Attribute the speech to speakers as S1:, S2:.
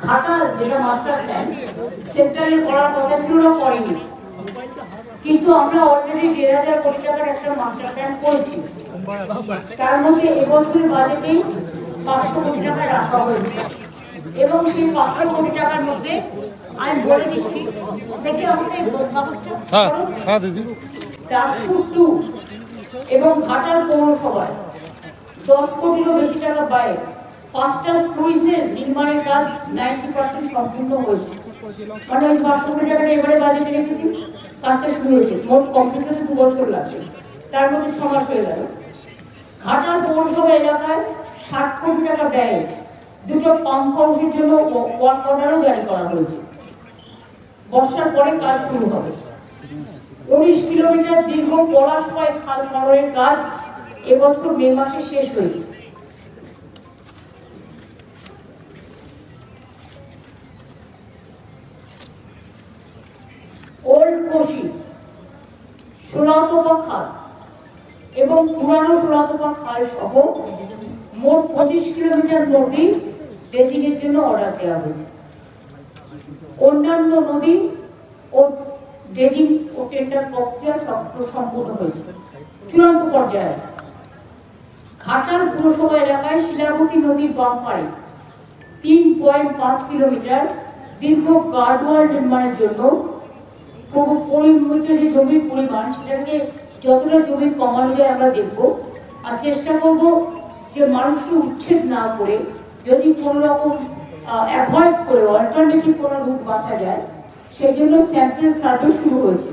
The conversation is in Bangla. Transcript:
S1: ঘাটাল যেটা মাস্টার প্ল্যান সেন্ট্রালে করার কথা ছিল না, করেনি, কিন্তু আমরা অলরেডি 1,500 কোটি টাকার একটা মাস্টার প্ল্যান করেছি। তার মধ্যে এবছরের বাজেটেই 500 কোটি টাকা রাখা হয়েছে এবং সেই 500 কোটি টাকার মধ্যে আমি বলে দিচ্ছি, দেখে আমাদের এই কাগজটা দাসপুর 2 এবং ঘাটাল পৌরসভায় 10 কোটিরও বেশি টাকা ব্যয়ে 5টা স্লুইসের নির্মাণের কাজ 90% সম্পূর্ণ হয়েছে। মানে ওই 500 কোটি টাকাটা এবারে বাজেটে রেখেছি, কাজটা শুরু হয়েছে। মোট কমপ্লিট হতে 2 বছর লাগছে, তার মধ্যে 6 মাস হয়ে গেল। ঘাটাল পৌরসভা এলাকায় 60 কোটি টাকা ব্যয়ে 2টো পাম্প হাউসের জন্য ওয়ার্ক অর্ডারও জারি করা হয়েছে। বর্ষার পরে কাজ শুরু হবে। 19 কিলোমিটার দীর্ঘ পলাশপাড় খাল খননের কাজ এবছর মে মাসে শেষ হয়েছে। ওল্ড কোশি, সোনাতপা খাল এবং পুরানো সোনাতপা খাল সহ মোট 25 কিলোমিটার নদী ড্রেজিং এর জন্য অর্ডার দেওয়া হয়েছে। অন্যান্য নদী ও ড্রেজিং ও টেন্ডার প্রক্রিয়া সম্পূর্ণ হয়েছে, চূড়ান্ত পর্যায়ে। ঘাটাল পুরসভা এলাকায় শিলাবতী নদীর বাম পাড়ে 3.5 কিলোমিটার দীর্ঘ গার্ডওয়াল নির্মাণের জন্য পরিমিত যে জমির পরিমাণ, সেটাকে যতটা জমি কমানো যায় আমরা দেখব, আর চেষ্টা করব যে মানুষকে উচ্ছেদ না করে যদি কোনো রকম অ্যাভয়েড করে অল্টারনেটিভ কোনো রুট বাঁচা যায়, সেই জন্য স্যাম্পল সার্ভে শুরু হয়েছে।